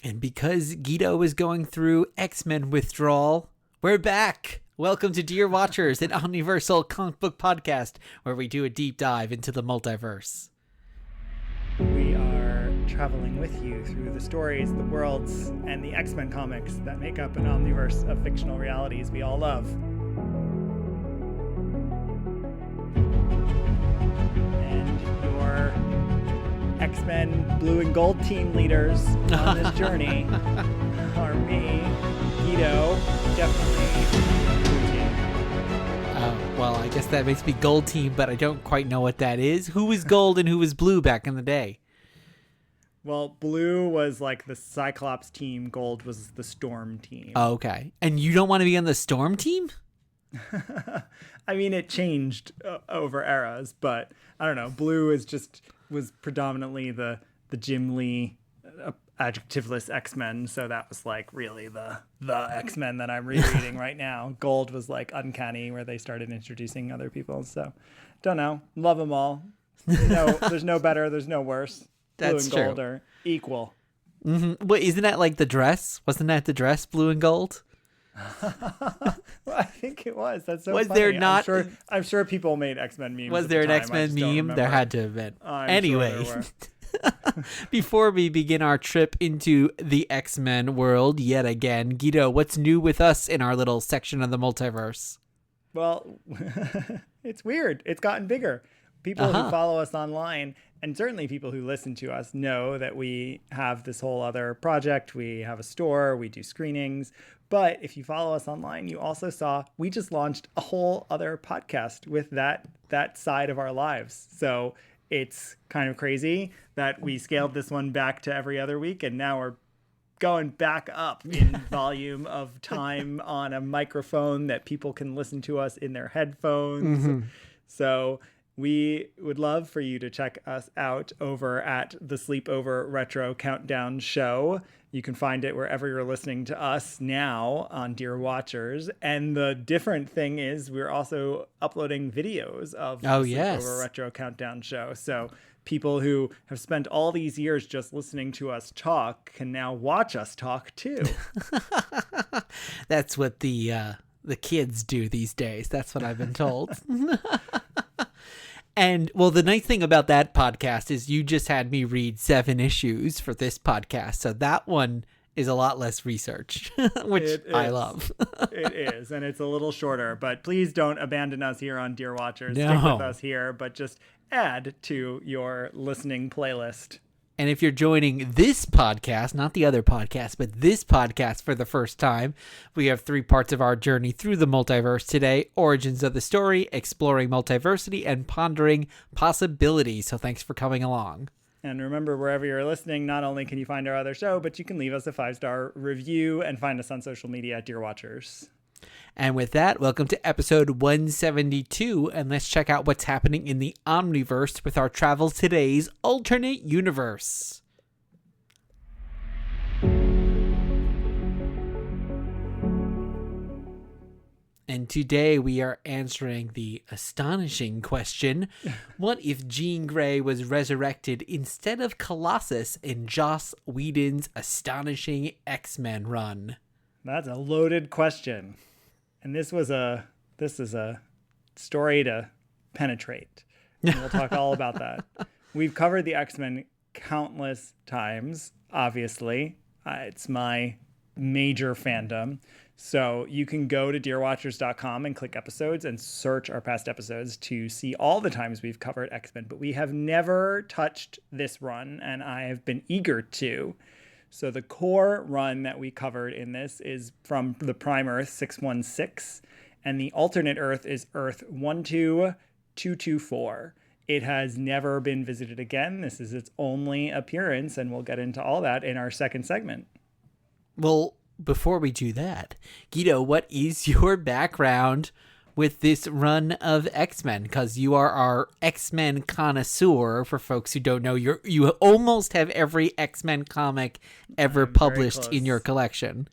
And because Guido is going through X-Men withdrawal, we're back. Welcome to Dear Watchers, an omniversal comic book podcast where we do a deep dive into the multiverse. We are traveling with you through the stories, the worlds, and the X-Men comics that make up an omniverse of fictional realities we all love. And your X-Men blue and gold team leaders on this journey are me, Guido, definitely blue team. Well, I guess that makes me gold team, but I don't quite know what that is. Who was gold and who was blue back in the day? Well, blue was like the Cyclops team, gold was the Storm team. Oh, okay. And you don't want to be on the Storm team? I mean, it changed over eras, but I don't know. Blue was predominantly the Jim Lee adjectiveless X-Men, so that was like really the X-Men that I'm rereading right now. Gold was like Uncanny, where they started introducing other people. So, don't know. Love them all. No, there's no better. There's no worse. That's Blue and gold true. are equal. Mm-hmm. Wait, isn't that like the dress? Wasn't that the dress, blue and gold? Well, I think it was. That's so Was funny. there not? I'm sure people made X-Men memes. Was at there the an time. I X-Men just don't meme? There remember. had to have been. I'm Anyway, sure there were. before we begin our trip into the X-Men world yet again, Guido, what's new with us in our little section of the multiverse? Well, it's weird. It's gotten bigger. People who follow us online, and certainly people who listen to us, know that we have this whole other project. We have a store. We do screenings. But if you follow us online, you also saw we just launched a whole other podcast with that side of our lives. So it's kind of crazy that we scaled this one back to every other week, and now we're going back up in volume of time on a microphone that people can listen to us in their headphones. Mm-hmm. So we would love for you to check us out over at the Sleepover Retro Countdown Show. You can find it wherever you're listening to us now on Dear Watchers. And the different thing is we're also uploading videos of the Sleepover Retro Countdown Show. So people who have spent all these years just listening to us talk can now watch us talk too. That's what the kids do these days. That's what I've been told. And, well, the nice thing about that podcast is you just had me read 7 issues for this podcast. So that one is a lot less research, which I love. It is, and it's a little shorter. But please don't abandon us here on Dear Watchers. No. Stick with us here, but just add to your listening playlist. And if you're joining this podcast, not the other podcast, but this podcast for the first time, we have 3 parts of our journey through the multiverse today: origins of the story, exploring multiversity, and pondering possibilities. So thanks for coming along. And remember, wherever you're listening, not only can you find our other show, but you can leave us a 5-star review and find us on social media at Dear Watchers. And with that, welcome to episode 172, and let's check out what's happening in the Omniverse with our Travel Today's alternate universe. And today we are answering the astonishing question: what if Jean Grey was resurrected instead of Colossus in Joss Whedon's Astonishing X-Men run? That's a loaded question. And this is a story to penetrate. And we'll talk all about that. We've covered the X-Men countless times, obviously. It's my major fandom. So you can go to dearwatchers.com and click episodes and search our past episodes to see all the times we've covered X-Men. But we have never touched this run, and I have been eager to. So the core run that we covered in this is from the Prime Earth 616, and the alternate Earth is Earth 12224. It has never been visited again. This is its only appearance, and we'll get into all that in our second segment. Well, before we do that, Guido, what is your background with this run of X-Men? Because you are our X-Men connoisseur. For folks who don't know, you almost have every X-Men comic ever published in your collection.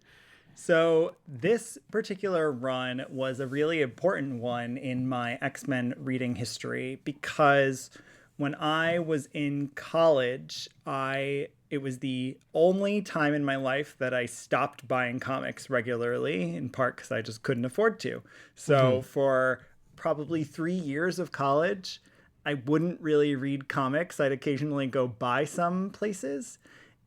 So this particular run was a really important one in my X-Men reading history because when I was in college, it it was the only time in my life that I stopped buying comics regularly, in part because I just couldn't afford to. So for probably 3 years of college, I wouldn't really read comics. I'd occasionally go buy some places.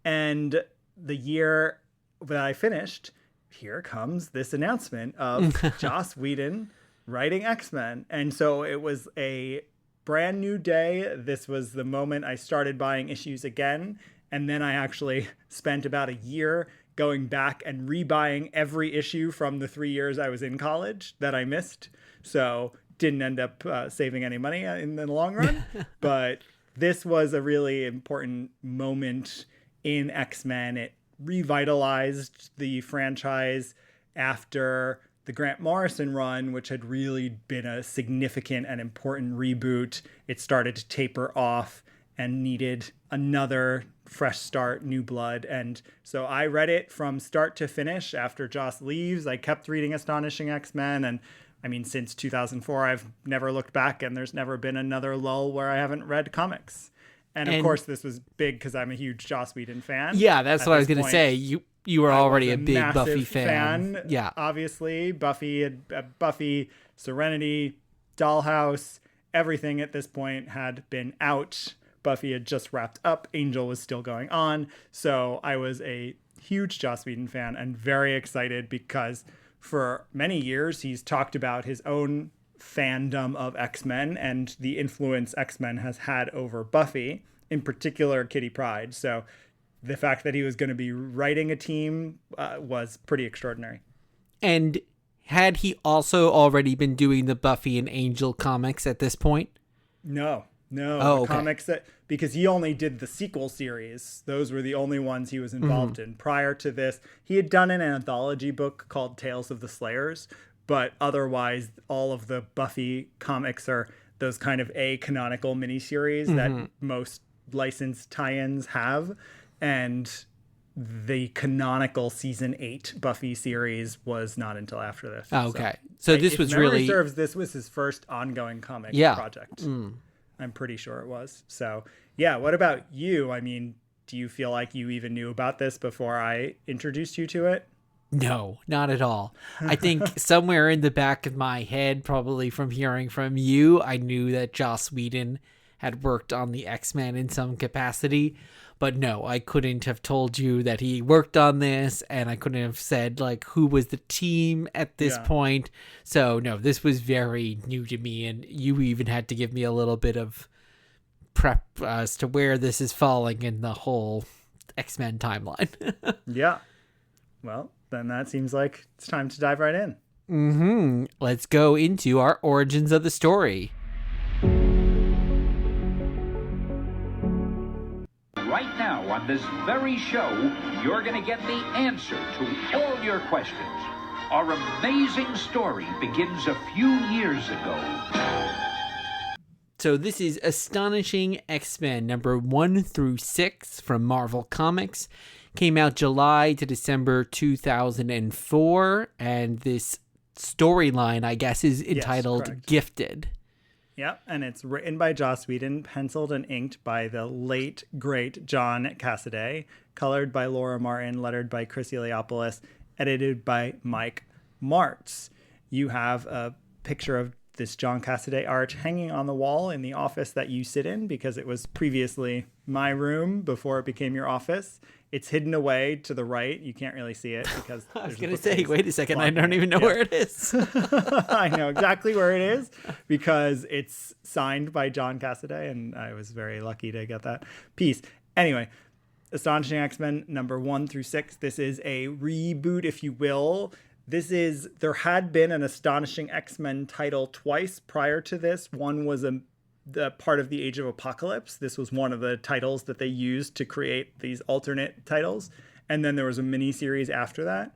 And the year that I finished, here comes this announcement of Joss Whedon writing X-Men. And so it was a brand new day. This was the moment I started buying issues again. And then I actually spent about a year going back and rebuying every issue from the 3 years I was in college that I missed. So didn't end up saving any money in the long run. But this was a really important moment in X-Men. It revitalized the franchise after the Grant Morrison run, which had really been a significant and important reboot. It started to taper off and needed another fresh start, new blood. And so I read it from start to finish after Joss leaves. I kept reading Astonishing X-Men. And I mean, since 2004, I've never looked back, and there's never been another lull where I haven't read comics. And of course, this was big because I'm a huge Joss Whedon fan. Yeah, that's what I was going to say. You were already a big Buffy fan. Yeah, obviously, Buffy, Serenity, Dollhouse, everything at this point had been out. Buffy had just wrapped up. Angel was still going on. So I was a huge Joss Whedon fan and very excited because for many years he's talked about his own fandom of X-Men and the influence X-Men has had over Buffy, in particular Kitty Pryde. So the fact that he was going to be writing a team was pretty extraordinary. And had he also already been doing the Buffy and Angel comics at this point? No. Oh, okay. Comics because he only did the sequel series. Those were the only ones he was involved in. Prior to this, he had done an anthology book called Tales of the Slayers, but otherwise all of the Buffy comics are those kind of canonical miniseries that most licensed tie-ins have. And the canonical season 8 Buffy series was not until after this. Oh, okay. So this was really... serves, this was his first ongoing comic project. I'm pretty sure it was. So, yeah, what about you? I mean, do you feel like you even knew about this before I introduced you to it? No, not at all. I think somewhere in the back of my head, probably from hearing from you, I knew that Joss Whedon had worked on the X-Men in some capacity. But no, I couldn't have told you that he worked on this, and I couldn't have said like who was the team at this point. So no, this was very new to me, and you even had to give me a little bit of prep as to where this is falling in the whole X-Men timeline. Yeah. Well, then that seems like it's time to dive right in. Let's go into our origins of the story. Right now, on this very show, you're going to get the answer to all your questions. Our amazing story begins a few years ago. So this is Astonishing X-Men number 1 through 6 from Marvel Comics. Came out July to December 2004, and this storyline, I guess, is entitled Gifted. Yep, and it's written by Joss Whedon, penciled and inked by the late, great John Cassaday, colored by Laura Martin, lettered by Chris Eliopoulos, edited by Mike Martz. You have a picture of this John Cassaday art hanging on the wall in the office that you sit in because it was previously my room before it became your office. It's hidden away to the right. You can't really see it because I was going to say, wait a second, I don't even know where it is. I know exactly where it is because it's signed by John Cassaday, and I was very lucky to get that piece. Anyway, Astonishing X-Men number 1 through 6. This is a reboot, if you will. There had been an Astonishing X-Men title twice prior to this. One was the part of the Age of Apocalypse. This was one of the titles that they used to create these alternate titles. And then there was a mini series after that.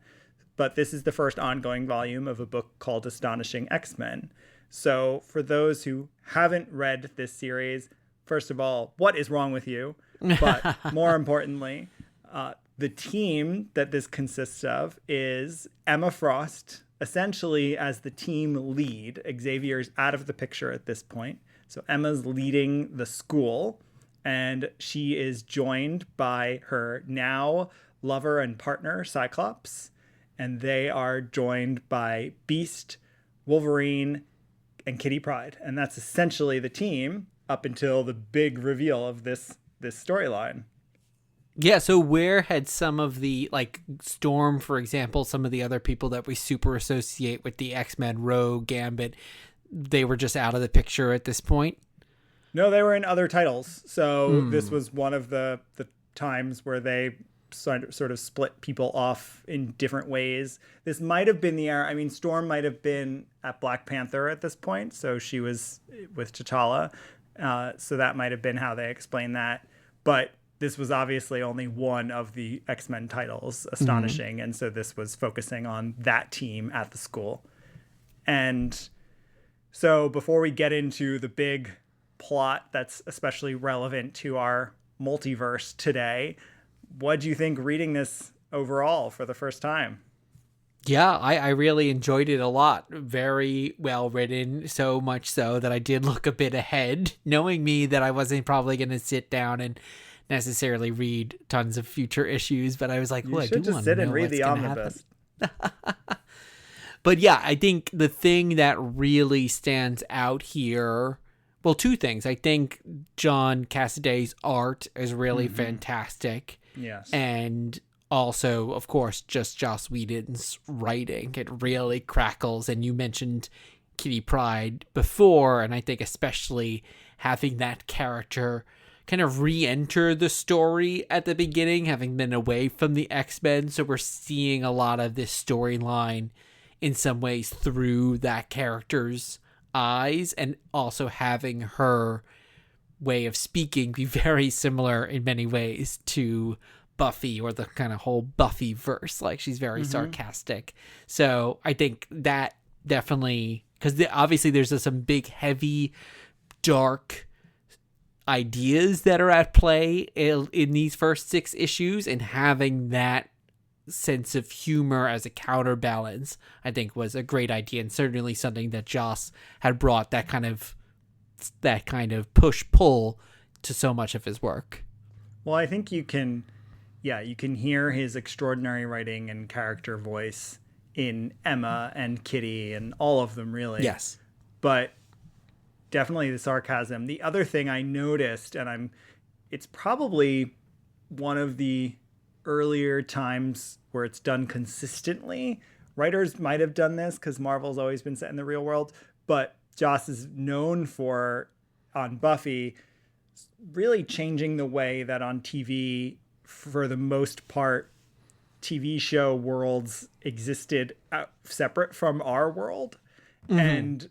But this is the first ongoing volume of a book called Astonishing X-Men. So for those who haven't read this series, first of all, what is wrong with you? But more importantly, the team that this consists of is Emma Frost, essentially as the team lead. Xavier's out of the picture at this point. So Emma's leading the school, and she is joined by her now lover and partner, Cyclops, and they are joined by Beast, Wolverine, and Kitty Pryde. And that's essentially the team up until the big reveal of this storyline. Yeah, so where had some of the, like Storm, for example, some of the other people that we super associate with the X-Men, Rogue, Gambit, they were just out of the picture at this point? No, they were in other titles. So this was one of the times where they sort of split people off in different ways. This might have been the era. I mean, Storm might have been at Black Panther at this point. So she was with T'Challa. So that might have been how they explained that. But this was obviously only one of the X-Men titles, Astonishing. And so this was focusing on that team at the school. And so before we get into the big plot that's especially relevant to our multiverse today, what do you think reading this overall for the first time? Yeah, I really enjoyed it a lot. Very well written, so much so that I did look a bit ahead, knowing me that I wasn't probably going to sit down and necessarily read tons of future issues, but I was like, well, I do want to just sit know and read what's the gonna omnibus. But yeah, I think the thing that really stands out here, well, two things. I think John Cassaday's art is really fantastic. Yes. And also, of course, just Joss Whedon's writing. It really crackles. And you mentioned Kitty Pryde before, and I think especially having that character kind of re-enter the story at the beginning, having been away from the X-Men. So we're seeing a lot of this storyline in some ways through that character's eyes, and also having her way of speaking be very similar in many ways to Buffy, or the kind of whole Buffy verse. Like, she's very sarcastic. So I think that definitely, because obviously there's some big, heavy, dark ideas that are at play in these first 6 issues, and having that sense of humor as a counterbalance, I think, was a great idea, and certainly something that Joss had brought that kind of push-pull to so much of his work. Well, I think you can hear his extraordinary writing and character voice in Emma and Kitty and all of them, really. Yes. But definitely the sarcasm. The other thing I noticed, and it's probably one of the earlier times where it's done consistently. Writers might have done this because Marvel's always been set in the real world, but Joss is known for, on Buffy, really changing the way that on TV, for the most part, TV show worlds existed separate from our world. And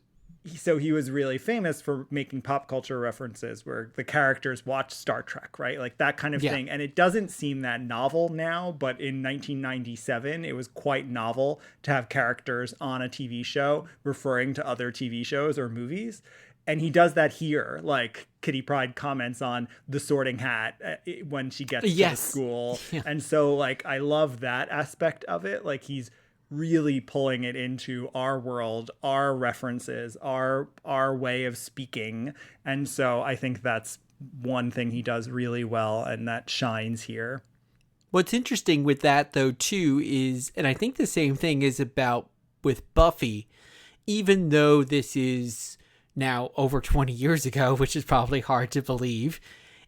so he was really famous for making pop culture references where the characters watch Star Trek, right? Like that kind of thing. And it doesn't seem that novel now, but in 1997, it was quite novel to have characters on a TV show referring to other TV shows or movies. And he does that here. Like Kitty Pryde comments on the Sorting Hat when she gets to the school. Yeah. And so like, I love that aspect of it. Like he's really pulling it into our world, our references, our way of speaking. And so I think that's one thing he does really well, and that shines here. What's interesting with that, though, too, is, and I think the same thing is about with Buffy, even though this is now over 20 years ago, which is probably hard to believe,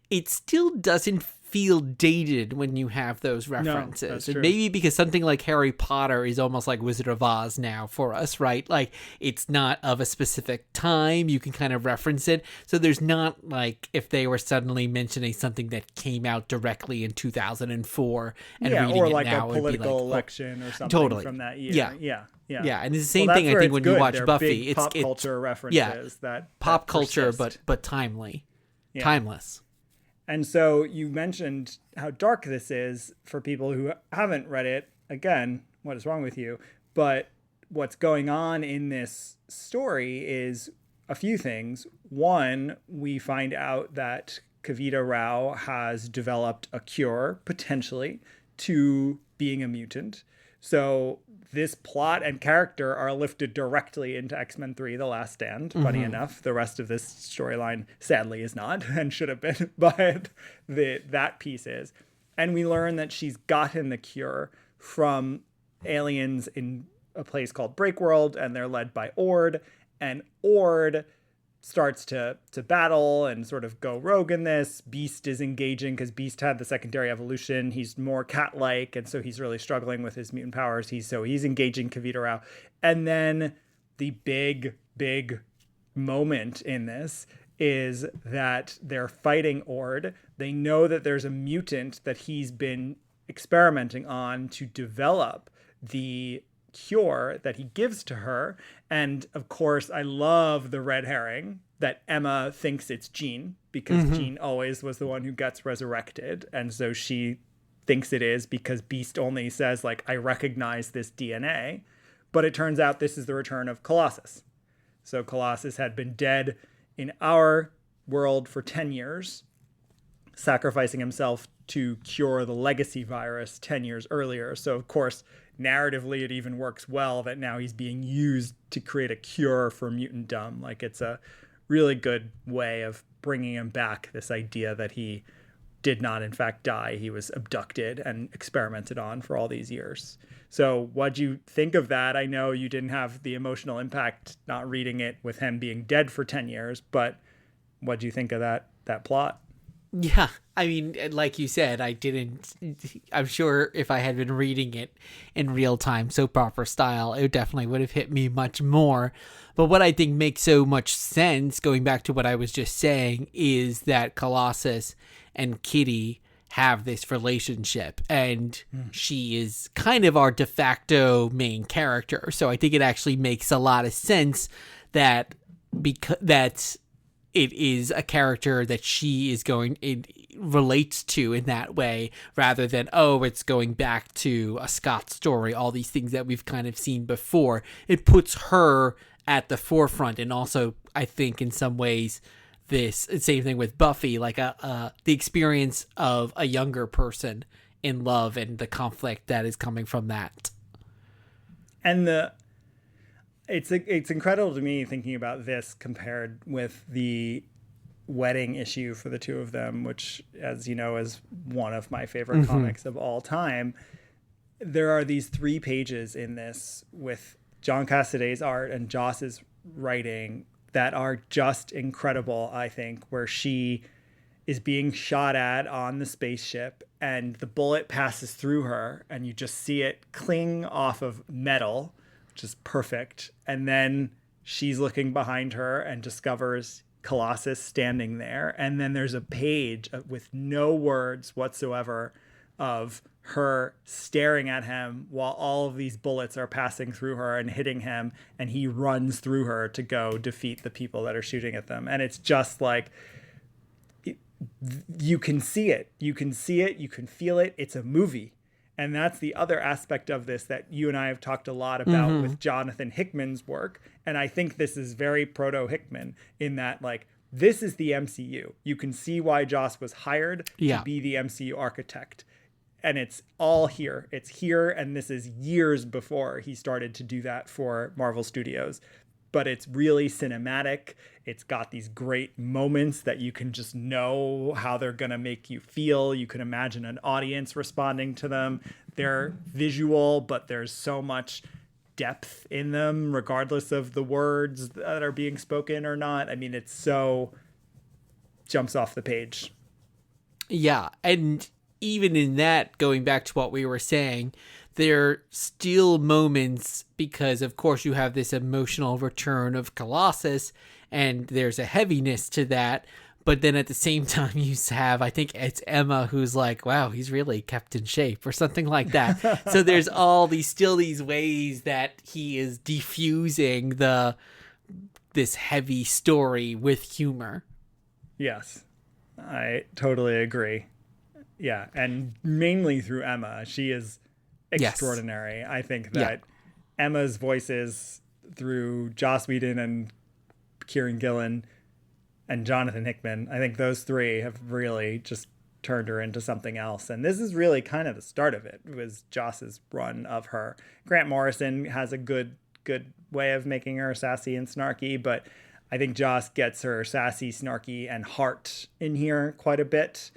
it still doesn't feel dated when you have those references. No, that's true. And maybe because something like Harry Potter is almost like Wizard of Oz now for us, right? Like it's not of a specific time. You can kind of reference it. So there's not like if they were suddenly mentioning something that came out directly in 2004 and reading or it like now, a political election or something from that year. Yeah. And it's the same thing I think when you watch Buffy. It's pop culture references that pop culture, persist. but timely, timeless. And so you mentioned how dark this is for people who haven't read it. Again, what is wrong with you? But what's going on in this story is a few things. One, we find out that Kavita Rao has developed a cure, potentially, to being a mutant. So this plot and character are lifted directly into X-Men 3, The Last Stand. Funny enough, the rest of this storyline sadly is not and should have been, but that piece is. And we learn that she's gotten the cure from aliens in a place called Breakworld, and they're led by Ord. And Ord starts to battle and sort of go rogue in this. Beast is engaging because Beast had the secondary evolution. He's more cat-like, and so he's really struggling with his mutant powers. He's engaging Kavita Rao. And then the big moment in this is that they're fighting Ord. They know that there's a mutant that he's been experimenting on to develop the cure that he gives to her. And of course, I love the red herring that Emma thinks it's Jean, because Jean always was the one who gets resurrected. And so she thinks it is because Beast only says, like, I recognize this DNA. But it turns out this is the return of Colossus. So Colossus had been dead in our world for 10 years, sacrificing himself to cure the legacy virus 10 years earlier. So, of course, narratively, it even works well that now he's being used to create a cure for mutantdom. Like, it's a really good way of bringing him back, this idea that he did not, in fact, die. He was abducted and experimented on for all these years. So what'd you think of that? I know you didn't have the emotional impact not reading it with him being dead for 10 years, but what'd you think of that plot? Yeah, I mean, like you said, I'm sure if I had been reading it in real time, soap opera style, it definitely would have hit me much more. But what I think makes so much sense, going back to what I was just saying, is that Colossus and Kitty have this relationship, and she is kind of our de facto main character. So I think it actually makes a lot of sense that it is a character that it relates to in that way, rather than, it's going back to a Scott story, all these things that we've kind of seen before. It puts her at the forefront, and also, I think, in some ways, this same thing with Buffy, like the experience of a younger person in love and the conflict that is coming from that. And it's incredible to me thinking about this compared with the wedding issue for the two of them, which, as you know, is one of my favorite comics of all time. There are these 3 pages in this with John Cassaday's art and Joss's writing that are just incredible, I think, where she is being shot at on the spaceship and the bullet passes through her and you just see it cling off of metal, which is perfect. And then she's looking behind her and discovers Colossus standing there. And then there's a page with no words whatsoever of her staring at him while all of these bullets are passing through her and hitting him. And he runs through her to go defeat the people that are shooting at them. And it's just like, you can see it. You can see it. You can feel it. It's a movie. And that's the other aspect of this that you and I have talked a lot about with Jonathan Hickman's work. And I think this is very proto-Hickman in that, like, this is the MCU. You can see why Joss was hired to be the MCU architect. And it's all here. It's here, and this is years before he started to do that for Marvel Studios. But it's really cinematic. It's got these great moments that you can just know how they're going to make you feel. You can imagine an audience responding to them. They're visual, but there's so much depth in them, regardless of the words that are being spoken or not. I mean, it's so jumps off the page. Yeah, and even in that, going back to what we were saying, there are still moments because, of course, you have this emotional return of Colossus, and there's a heaviness to that. But then at the same time, you have, I think it's Emma who's like, wow, he's really kept in shape or something like that. So there's these ways that he is diffusing this heavy story with humor. Yes, I totally agree. Yeah, and mainly through Emma. She is extraordinary. Yes. I think that Emma's voices through Joss Whedon and Kieran Gillen and Jonathan Hickman, I think those 3 have really just turned her into something else. And this is really kind of the start of it. It was Joss's run of her. Grant Morrison has a good way of making her sassy and snarky, but I think Joss gets her sassy, snarky, and heart in here quite a bit,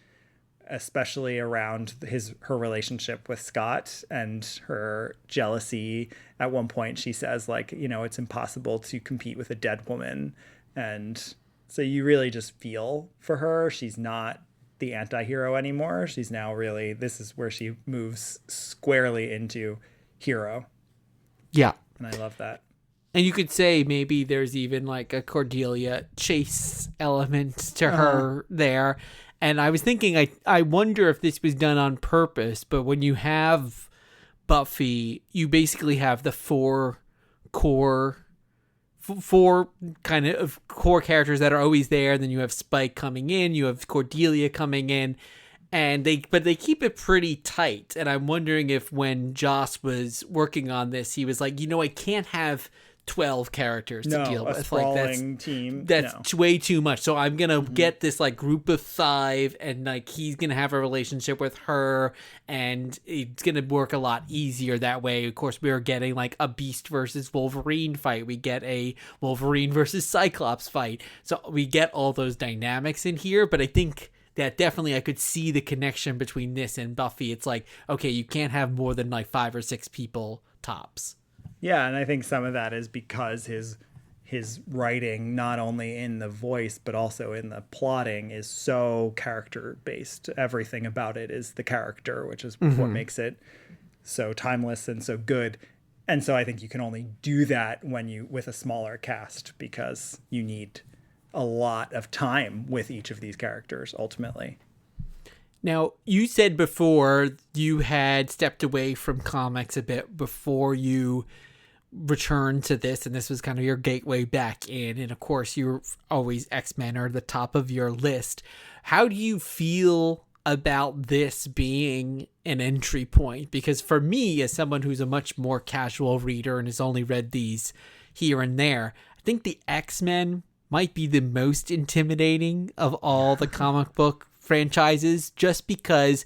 especially around her relationship with Scott and her jealousy. At one point she says, like, you know, it's impossible to compete with a dead woman. And so you really just feel for her. She's not the anti-hero anymore. She's now really, this is where she moves squarely into hero. Yeah. And I love that. And you could say maybe there's even like a Cordelia Chase element to her there. And I was thinking, I wonder if this was done on purpose, but when you have Buffy, you basically have the four kind of core characters that are always there. Then you have Spike coming in, you have Cordelia coming in, and they keep it pretty tight. And I'm wondering if when Joss was working on this, he was like, you know, I can't have 12 characters to deal with. Like that's way too much. So I'm gonna get this like group of 5, and like he's gonna have a relationship with her, and it's gonna work a lot easier that way. Of course, we are getting like a Beast versus Wolverine fight. We get a Wolverine versus Cyclops fight. So we get all those dynamics in here. But I think that definitely I could see the connection between this and Buffy. It's like, okay, you can't have more than like 5 or 6 people tops. Yeah, and I think some of that is because his writing, not only in the voice but also in the plotting, is so character based. Everything about it is the character, which is what makes it so timeless and so good. And so I think you can only do that with a smaller cast, because you need a lot of time with each of these characters ultimately. Now, you said before you had stepped away from comics a bit before you returned to this, and this was kind of your gateway back in. And of course, you're always X-Men are the top of your list. How do you feel about this being an entry point? Because for me, as someone who's a much more casual reader and has only read these here and there, I think the X-Men might be the most intimidating of all the comic book franchises, just because,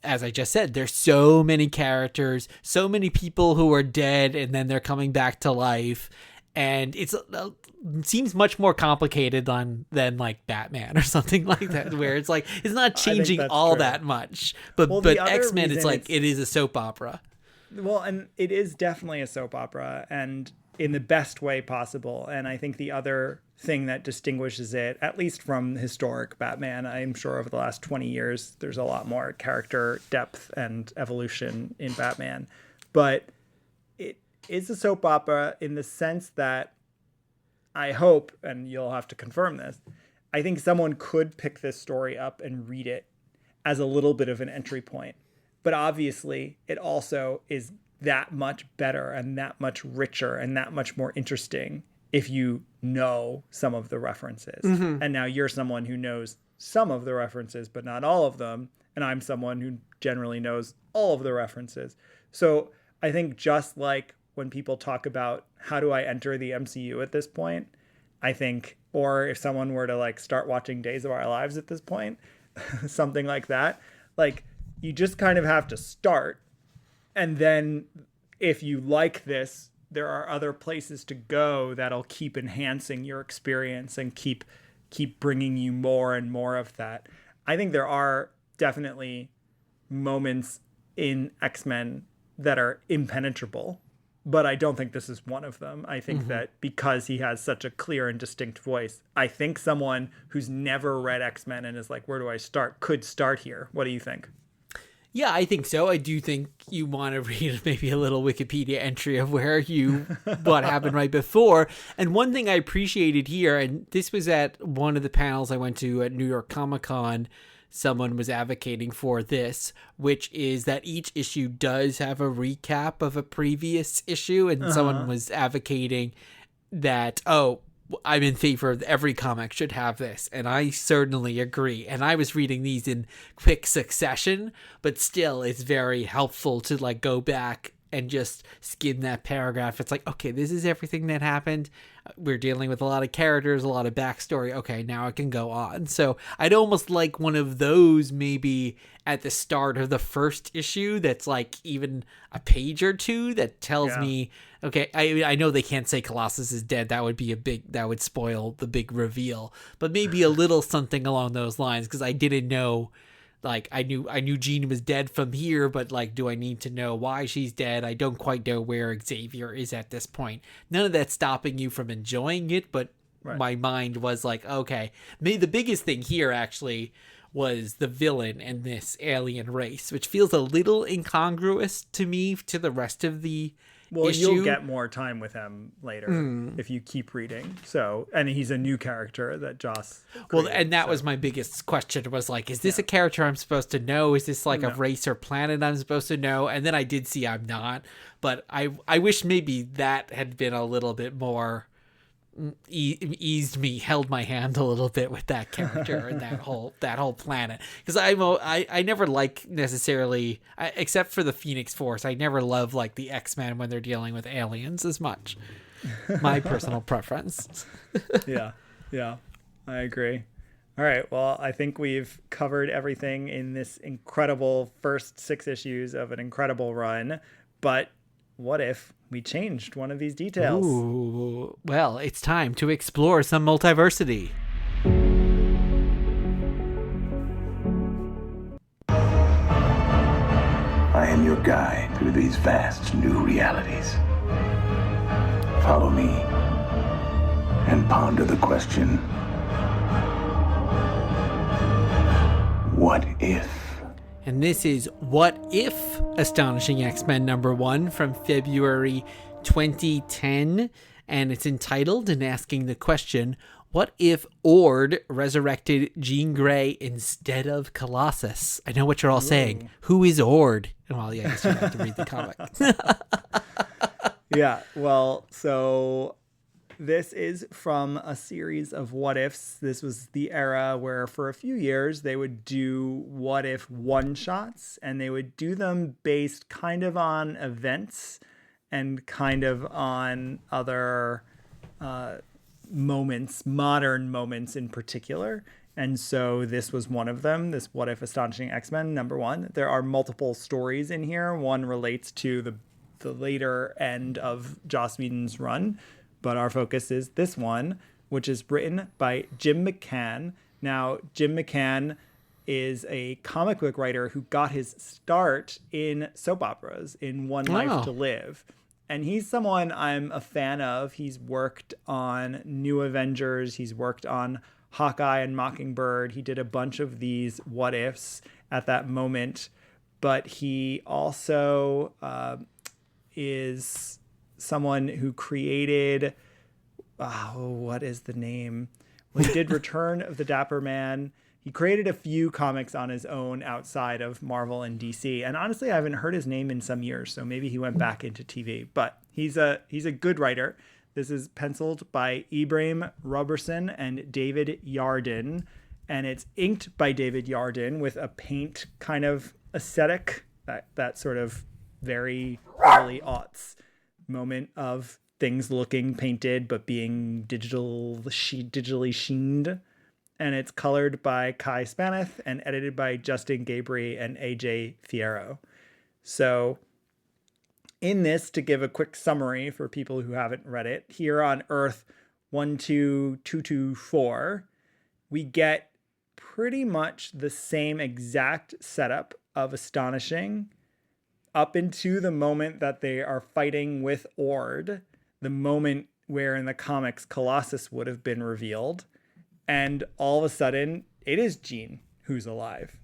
as I just said, there's so many characters, so many people who are dead and then they're coming back to life, and it seems much more complicated than like Batman or something like that, where it's like it's not changing all that much. But X-Men, it's like it is a soap opera. Well, and it is definitely a soap opera, and in the best way possible. And I think the other thing that distinguishes it, at least from historic Batman, I'm sure over the last 20 years, there's a lot more character depth and evolution in Batman. But it is a soap opera in the sense that I hope, and you'll have to confirm this, I think someone could pick this story up and read it as a little bit of an entry point. But obviously, it also is that much better and that much richer and that much more interesting if you know some of the references. And now you're someone who knows some of the references, but not all of them. And I'm someone who generally knows all of the references. So I think just like when people talk about how do I enter the MCU at this point, I think, or if someone were to like start watching Days of Our Lives at this point, something like that, like you just kind of have to start. And then if you like this, there are other places to go that'll keep enhancing your experience and keep bringing you more and more of that. I think there are definitely moments in X-Men that are impenetrable, but I don't think this is one of them. I think that because he has such a clear and distinct voice, I think someone who's never read X-Men and is like, where do I start, could start here. What do you think? Yeah, I think so. I do think you want to read maybe a little Wikipedia entry of what happened right before. And one thing I appreciated here, and this was at one of the panels I went to at New York Comic Con, someone was advocating for this, which is that each issue does have a recap of a previous issue. And someone was advocating that, I'm in favor of every comic should have this. And I certainly agree. And I was reading these in quick succession, but still it's very helpful to like go back and just skim that paragraph. It's like, okay, this is everything that happened. We're dealing with a lot of characters, a lot of backstory. Okay, now I can go on. So I'd almost like one of those maybe at the start of the first issue that's like even a page or two that tells me, okay, I know they can't say Colossus is dead. That would spoil the big reveal. But maybe a little something along those lines, because I didn't know. Like, I knew Jean was dead from here, but like, do I need to know why she's dead? I don't quite know where Xavier is at this point. None of that's stopping you from enjoying it, but my mind was like, okay. Maybe the biggest thing here actually was the villain and this alien race, which feels a little incongruous to me to the rest of the issue. You'll get more time with him later if you keep reading. So, and he's a new character that Joss created, well, and that was my biggest question, was like, is this a character I'm supposed to know? Is this like a race or planet I'm supposed to know? And then I did see I'm not, but I wish maybe that had been a little bit more held my hand a little bit with that character and that whole planet, because I never like necessarily, except for the Phoenix Force, I never love like the X-Men when they're dealing with aliens as much. My personal preference. yeah I agree. All right, well, I think we've covered everything in this incredible first 6 issues of an incredible run, but what if we changed one of these details? Ooh, well, it's time to explore some multiversity. I am your guide through these vast new realities. Follow me and ponder the question, what if? And this is What If? Astonishing X-Men #1 from February 2010. And it's entitled and asking the question, what if Ord resurrected Jean Grey instead of Colossus? I know what you're all saying. Who is Ord? Well, yeah, I guess you have to read the comic. Yeah, well, so this is from a series of what ifs. This was the era where for a few years they would do what if one shots, and they would do them based kind of on events and kind of on other moments, modern moments in particular. And so this was one of them, this What If Astonishing X-Men #1. There are multiple stories in here. One relates to the later end of Joss Whedon's run, but our focus is this one, which is written by Jim McCann. Now, Jim McCann is a comic book writer who got his start in soap operas, in One Life to Live. And he's someone I'm a fan of. He's worked on New Avengers. He's worked on Hawkeye and Mockingbird. He did a bunch of these what ifs at that moment. But he also is someone who created, what is the name? Well, he did Return of the Dapper Man. He created a few comics on his own outside of Marvel and DC. And honestly, I haven't heard his name in some years, so maybe he went back into TV. But he's a good writer. This is penciled by Ibraim, Roberson, and David Yardin. And it's inked by David Yardin with a paint kind of aesthetic, that sort of very early aughts moment of things looking painted but being digitally sheened. And it's colored by Kai Spaneth and edited by Justin Gabry and AJ Fierro. So in this, to give a quick summary for people who haven't read it, here on Earth 12224, we get pretty much the same exact setup of Astonishing up into the moment that they are fighting with Ord, the moment where in the comics Colossus would have been revealed. And all of a sudden, it is Jean who's alive.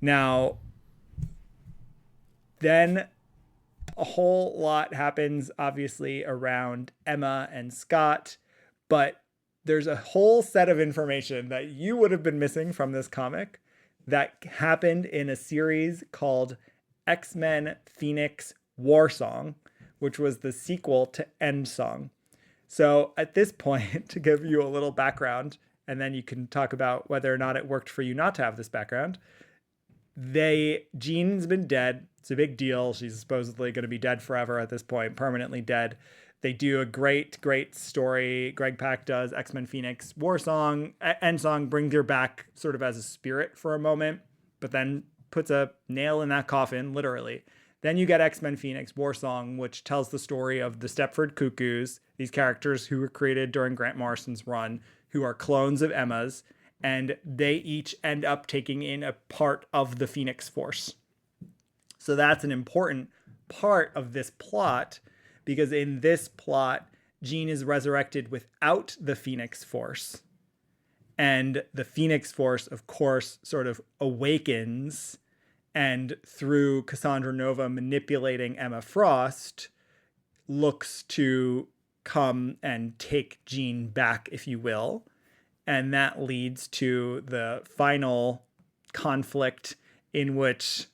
Now, then a whole lot happens, obviously, around Emma and Scott. But there's a whole set of information that you would have been missing from this comic that happened in a series called X-Men Phoenix War Song, which was the sequel to End Song. So at this point, to give you a little background, and then you can talk about whether or not it worked for you not to have this background. Jean's been dead. It's a big deal. She's supposedly going to be dead forever at this point, permanently dead. They do a great story. Greg Pak does X-Men Phoenix War Song, End Song, brings her back sort of as a spirit for a moment, but then puts a nail in that coffin, literally. Then you get X-Men Phoenix War Song, which tells the story of the Stepford Cuckoos, these characters who were created during Grant Morrison's run, who are clones of Emma's, and they each end up taking in a part of the Phoenix Force. So that's an important part of this plot, because in this plot, Jean is resurrected without the Phoenix Force. And the Phoenix Force, of course, sort of awakens, and through Cassandra Nova manipulating Emma Frost, looks to come and take Jean back, if you will. And that leads to the final conflict in which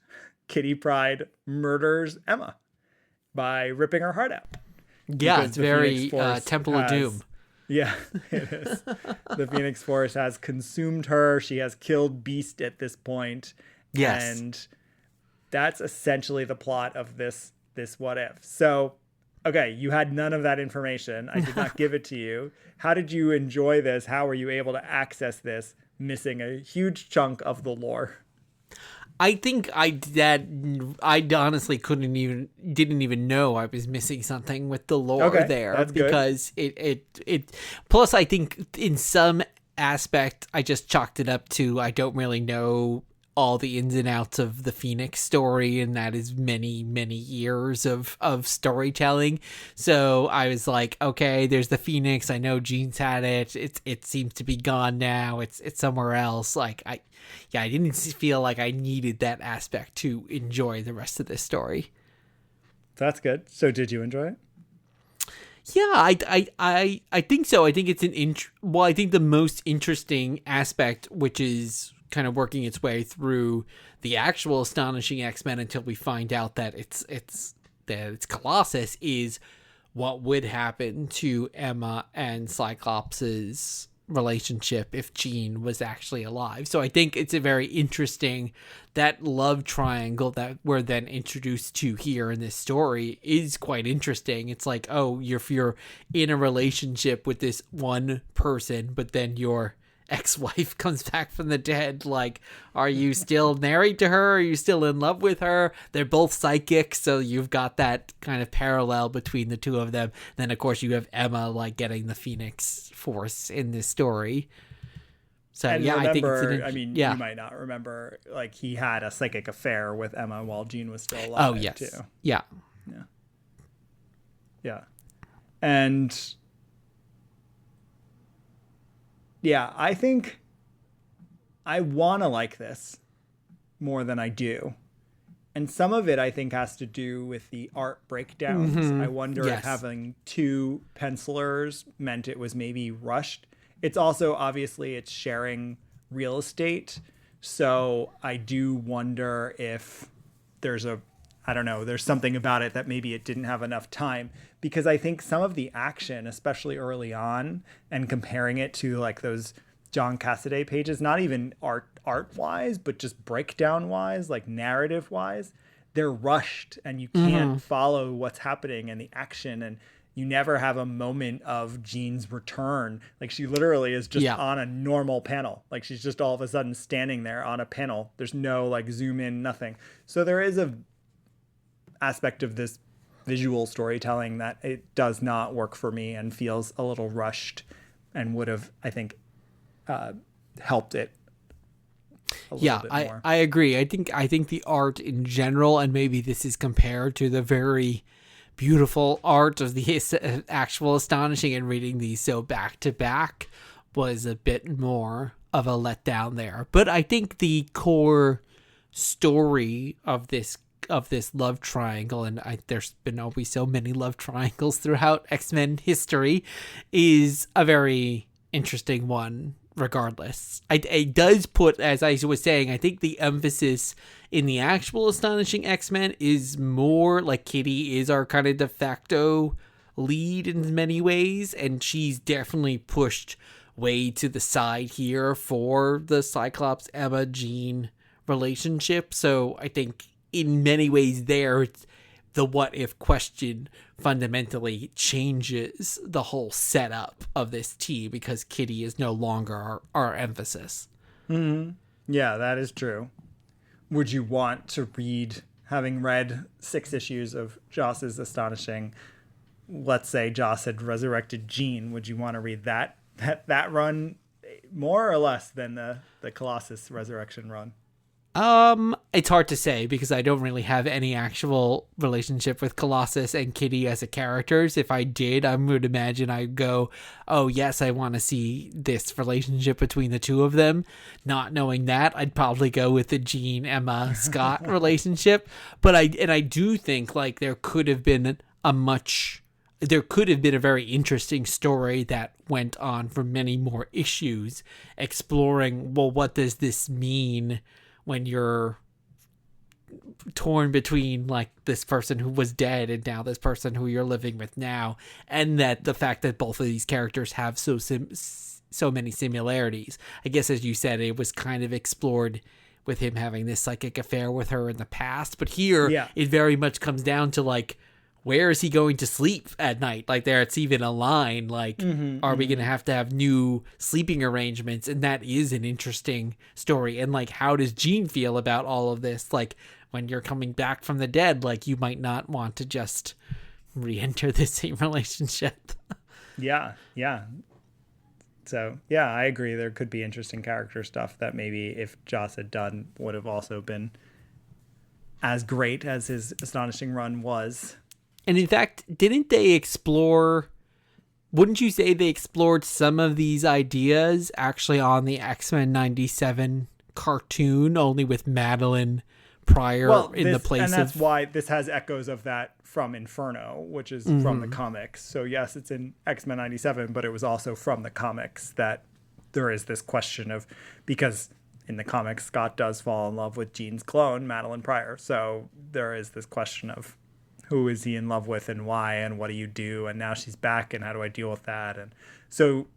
Kitty Pryde murders Emma by ripping her heart out. Yeah, Because it's the very Phoenix Force Temple of Doom. Yeah, it is. The Phoenix Force has consumed her. She has killed Beast at this point. Yes. And that's essentially the plot of this What If. So, okay, you had none of that information. I did not give it to you. How did you enjoy this? How were you able to access this, missing a huge chunk of the lore? I think I honestly didn't even know I was missing something with the lore there. That's good. Because it plus I think in some aspect I just chalked it up to I don't really know all the ins and outs of the Phoenix story, and that is many, many years of storytelling. So I was like, okay, there's the Phoenix. I know Jean's had it. It seems to be gone now. It's somewhere else. Like I didn't feel like I needed that aspect to enjoy the rest of this story. That's good. So did you enjoy it? Yeah, I think so. I think it's I think the most interesting aspect, which is kind of working its way through the actual Astonishing X-Men until we find out that it's Colossus, is what would happen to Emma and Cyclops's relationship if Jean was actually alive. So I think it's a very interesting, that love triangle that we're then introduced to here in this story is quite interesting. It's like, oh, if you're in a relationship with this one person, but then your ex-wife comes back from the dead, like, are you still married to her? Are you still in love with her? They're both psychic, so you've got that kind of parallel between the two of them. Then of course you have Emma like getting the Phoenix Force in this story. So and yeah, remember, I think you might not remember, like, he had a psychic affair with Emma while Jean was still alive. Oh yes, too. Yeah. And yeah, I think I want to like this more than I do. And some of it, I think, has to do with the art breakdowns. Mm-hmm. I wonder if having two pencilers meant it was maybe rushed. It's also, obviously, it's sharing real estate. So I do wonder if there's there's something about it that maybe it didn't have enough time. Because I think some of the action, especially early on, and comparing it to like those John Cassaday pages, not even art-wise, but just breakdown-wise, like narrative-wise, they're rushed and you can't follow what's happening and the action, and you never have a moment of Jean's return. Like, she literally is just on a normal panel. Like, she's just all of a sudden standing there on a panel. There's no like zoom in, nothing. So there is a aspect of this visual storytelling that it does not work for me and feels a little rushed, and would have, I think, helped it a little bit more. I agree. I think the art in general, and maybe this is compared to the very beautiful art of the actual Astonishing, and reading these so back to back was a bit more of a letdown there. But I think the core story of this love triangle, and there's been always so many love triangles throughout X-Men history, is a very interesting one regardless. It does put, as I was saying, I think the emphasis in the actual Astonishing X-Men is more like Kitty is our kind of de facto lead in many ways, and she's definitely pushed way to the side here for the Cyclops Emma Jean relationship. So I think in many ways there, the what if question fundamentally changes the whole setup of this team because Kitty is no longer our emphasis. Mm-hmm. Yeah, that is true. Would you want to read, having read 6 issues of Joss's Astonishing, let's say Joss had resurrected Jean, would you want to read that run more or less than the Colossus resurrection run? It's hard to say because I don't really have any actual relationship with Colossus and Kitty as a characters. If I did, I would imagine I'd go, oh yes, I want to see this relationship between the two of them. Not knowing that, I'd probably go with the Jean, Emma, Scott relationship. But I do think like there could have been a very interesting story that went on for many more issues, exploring, well, what does this mean when you're torn between like this person who was dead and now this person who you're living with now, and that the fact that both of these characters have so many similarities. I guess as you said, it was kind of explored with him having this psychic affair with her in the past, but here it very much comes down to like, where is he going to sleep at night? Like there, it's even a line like, are we going to have new sleeping arrangements? And that is an interesting story. And like, how does Jean feel about all of this? Like when you're coming back from the dead, like you might not want to just re-enter the same relationship. Yeah. So yeah, I agree. There could be interesting character stuff that maybe if Joss had done would have also been as great as his Astonishing run was. And in fact, wouldn't you say they explored some of these ideas actually on the X-Men 97 cartoon, only with Madeline Pryor in the place and that's why this has echoes of that from Inferno, which is from the comics. So yes, it's in X-Men 97, but it was also from the comics that there is this question of, because in the comics, Scott does fall in love with Jean's clone, Madeline Pryor. So there is this question of, who is he in love with and why, and what do you do? And now she's back, and how do I deal with that? And so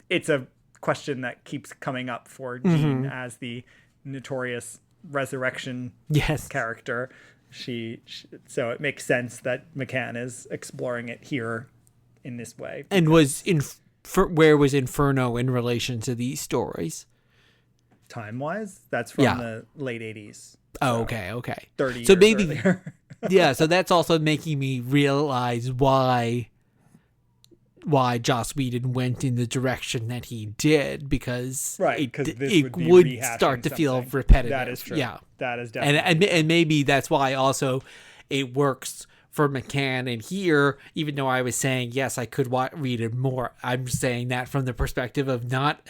it's a question that keeps coming up for Jean as the notorious resurrection character. So it makes sense that McCann is exploring it here in this way. And where was Inferno in relation to these stories? Time-wise, that's from the late 80s. Oh, okay. 30 so years maybe earlier. Yeah, so that's also making me realize why Joss Whedon went in the direction that he did, because it would start to feel repetitive. That is true. Yeah, that is definitely. And maybe that's why also it works for McCann. And here, even though I was saying, yes, I could read it more, I'm saying that from the perspective of not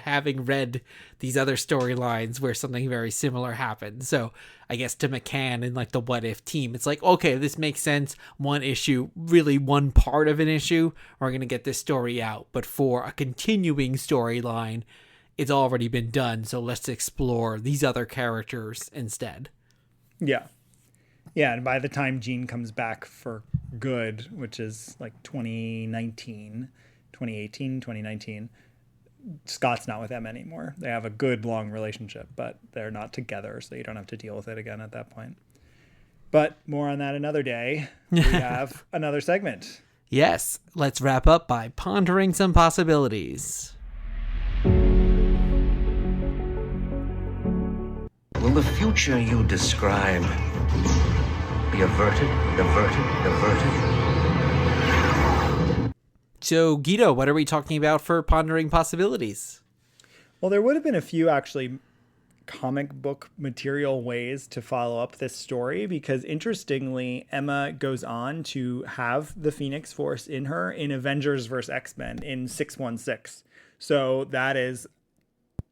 having read these other storylines where something very similar happened. So I guess to McCann and like the What If team, it's like, okay, this makes sense. One issue, really one part of an issue, we're going to get this story out. But for a continuing storyline, it's already been done. So let's explore these other characters instead. Yeah. Yeah, and by the time Jean comes back for good, which is like 2018, 2019, Scott's not with Emma anymore. They have a good, long relationship, but they're not together, so you don't have to deal with it again at that point. But more on that another day. We have another segment. Yes, let's wrap up by pondering some possibilities. Will the future you describe be averted? So, Guido, what are we talking about for pondering possibilities? Well, there would have been a few actually comic book material ways to follow up this story, because interestingly, Emma goes on to have the Phoenix Force in her in Avengers vs. X-Men in 616. So that is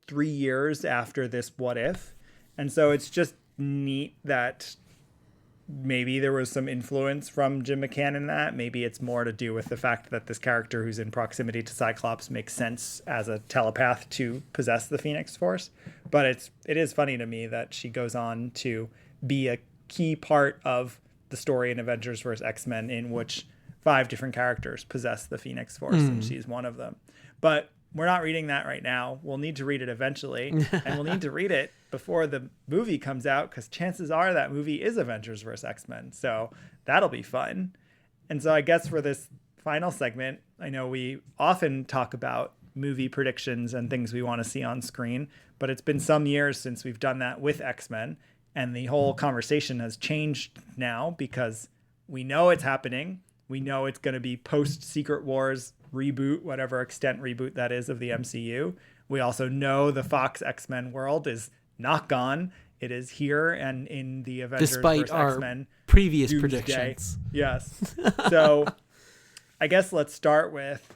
3 years after this What If. And so it's just neat that maybe there was some influence from Jim McCann in that. Maybe it's more to do with the fact that this character who's in proximity to Cyclops makes sense as a telepath to possess the Phoenix Force. But it is funny to me that she goes on to be a key part of the story in Avengers vs. X-Men, in which 5 different characters possess the Phoenix Force, and she's one of them. But we're not reading that right now. We'll need to read it eventually, and we'll need to read it before the movie comes out, because chances are that movie is Avengers vs. X-Men. So that'll be fun. And so I guess for this final segment, I know we often talk about movie predictions and things we want to see on screen, but it's been some years since we've done that with X-Men, and the whole conversation has changed now because we know it's happening. We know it's going to be post Secret Wars reboot, whatever extent reboot that is of the MCU. We also know the Fox X-Men world is not gone. It is here and in the Avengers despite vs. our X-Men previous Doomsday. predictions. Yes. So I guess let's start with,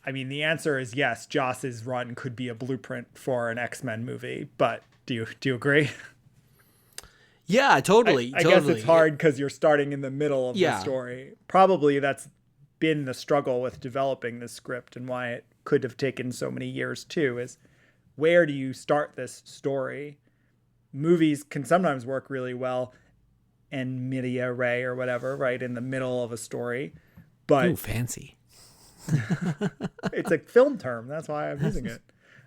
I mean, the answer is yes, Joss's run could be a blueprint for an X-Men movie, but do you agree? Yeah, totally. I guess it's hard because you're starting in the middle of the story. Probably that's been the struggle with developing this script, and why it could have taken so many years too, is where do you start this story? Movies can sometimes work really well in media res or whatever, right in the middle of a story. But ooh, fancy. It's a film term. That's why I'm using it.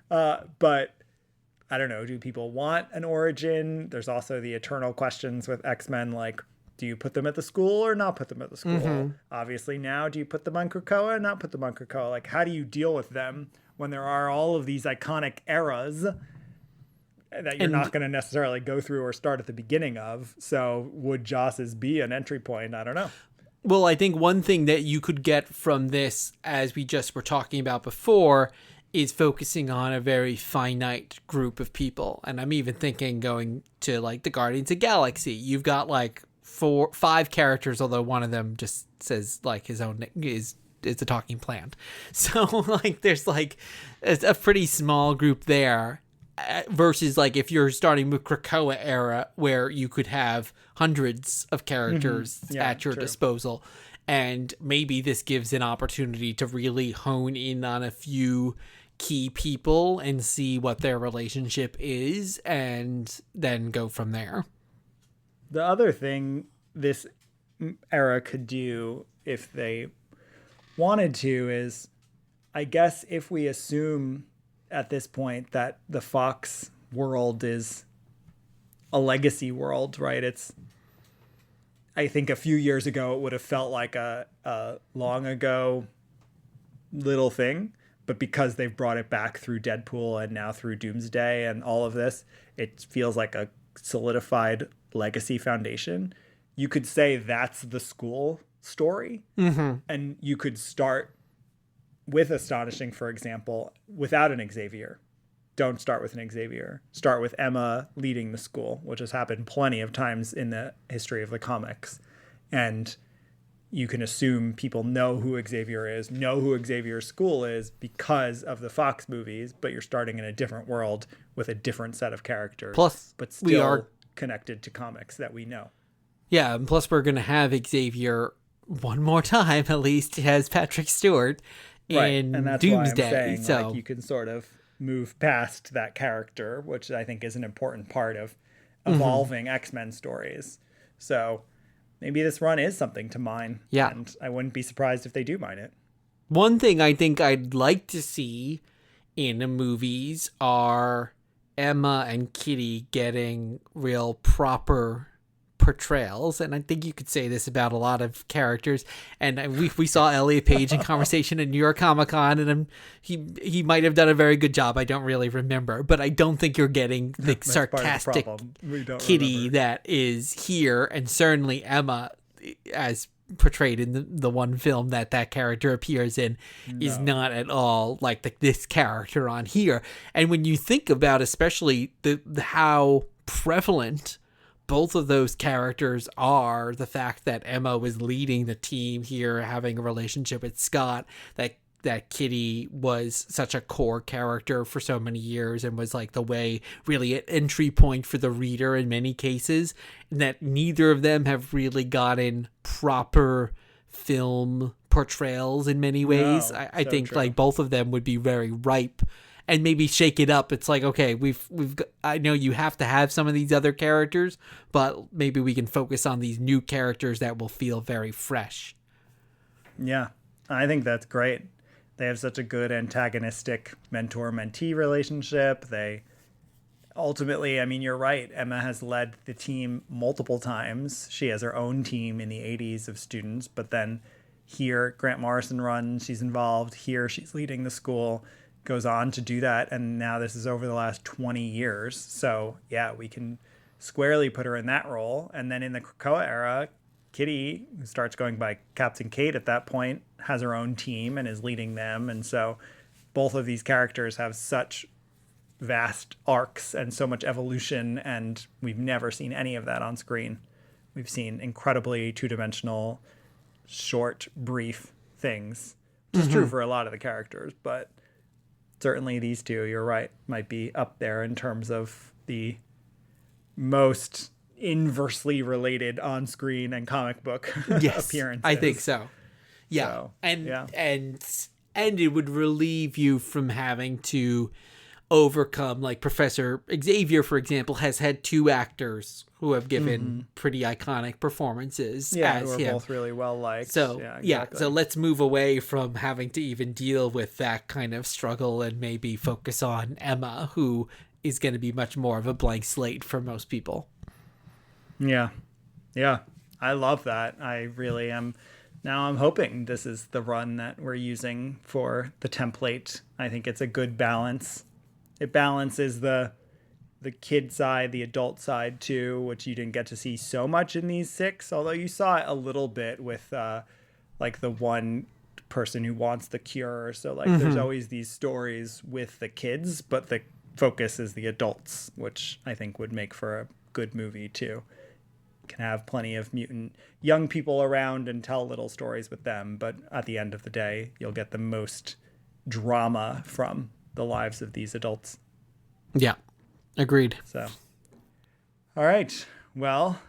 But I don't know. Do people want an origin? There's also the eternal questions with X-Men, like, do you put them at the school or not put them at the school? Mm-hmm. Obviously now, do you put them on Krakoa or not put them on Krakoa? Like, how do you deal with them when there are all of these iconic eras that you're not going to necessarily go through or start at the beginning of? So would Joss's be an entry point? I don't know. Well, I think one thing that you could get from this, as we just were talking about before, is focusing on a very finite group of people. And I'm even thinking going to like the Guardians of the Galaxy. You've got like 5 characters, although one of them just says like his own is a talking plant. So like there's like a pretty small group there versus like if you're starting with Krakoa era where you could have hundreds of characters at your disposal. And maybe this gives an opportunity to really hone in on a few key people and see what their relationship is and then go from there. The other thing this era could do if they wanted to is, I guess if we assume at this point that the Fox world is a legacy world, right? I think a few years ago it would have felt like a long ago little thing, but because they've brought it back through Deadpool and now through Doomsday and all of this, it feels like a solidified legacy foundation. You could say that's the school story, and you could start with Astonishing, for example, without an Xavier. Don't start with an Xavier. Start with Emma leading the school, which has happened plenty of times in the history of the comics. And you can assume people know who Xavier is, know who Xavier's school is because of the Fox movies, but you're starting in a different world with a different set of characters. Plus, but still we are connected to comics that we know. Yeah, and plus we're going to have Xavier one more time, at least, as Patrick Stewart in and that's Doomsday. Why I'm saying, so like, you can sort of move past that character, which I think is an important part of evolving X-Men stories. So maybe this run is something to mine. Yeah. And I wouldn't be surprised if they do mine it. One thing I think I'd like to see in the movies are Emma and Kitty getting real proper portrayals, and I think you could say this about a lot of characters. And we saw Elliot Page in conversation at New York Comic Con, and he might have done a very good job. I don't really remember, but I don't think you're getting the sarcastic Kitty that is here, and certainly Emma, as portrayed in the one film that character appears in, is not at all like this character on here. And when you think about especially the how prevalent both of those characters are, the fact that Emma was leading the team here, having a relationship with Scott, that Kitty was such a core character for so many years and was like the way, really an entry point for the reader in many cases, and that neither of them have really gotten proper film portrayals in many ways. I think true. Like both of them would be very ripe. And maybe shake it up. It's like, okay, we've got, I know you have to have some of these other characters, but maybe we can focus on these new characters that will feel very fresh. Yeah, I think that's great. They have such a good antagonistic mentor-mentee relationship. They ultimately, I mean, you're right. Emma has led the team multiple times. She has her own team in the 80s of students, but then here Grant Morrison runs, she's involved. Here she's leading the school, goes on to do that. And now this is over the last 20 years. So yeah, we can squarely put her in that role. And then in the Krakoa era, Kitty, who starts going by Captain Kate at that point, has her own team and is leading them. And so both of these characters have such vast arcs and so much evolution, and we've never seen any of that on screen. We've seen incredibly two-dimensional, short, brief things, which is true for a lot of the characters, but certainly these two, you're right, might be up there in terms of the most inversely related on-screen and comic book appearances. I think so. Yeah. So, and it would relieve you from having to overcome, like Professor Xavier, for example, has had two actors who have given pretty iconic performances who as are him. both really well liked. So exactly. So let's move away from having to even deal with that kind of struggle and maybe focus on Emma, who is going to be much more of a blank slate for most people. Yeah. I love that. I really am. Now I'm hoping this is the run that we're using for the template. I think it's a good balance. It balances the kid side, the adult side too, which you didn't get to see so much in these 6, although you saw it a little bit with like the one person who wants the cure. So like there's always these stories with the kids, but the focus is the adults, which I think would make for a good movie too. Can have plenty of mutant young people around and tell little stories with them, but at the end of the day, you'll get the most drama from the lives of these adults. Yeah, agreed. So, all right. Well,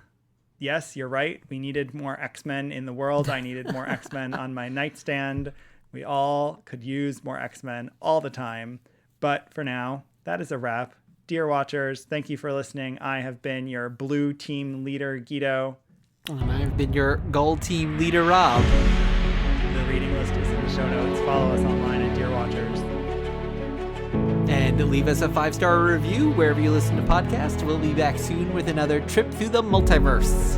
yes, you're right. We needed more X-Men in the world. I needed more X-Men on my nightstand. We all could use more X-Men all the time. But for now, that is a wrap. Dear watchers, thank you for listening. I have been your blue team leader, Guido. And I've been your gold team leader, Rob. The reading list is in the show notes. Follow us online at Dear Watchers. And leave us a 5-star review wherever you listen to podcasts. We'll be back soon with another trip through the multiverse.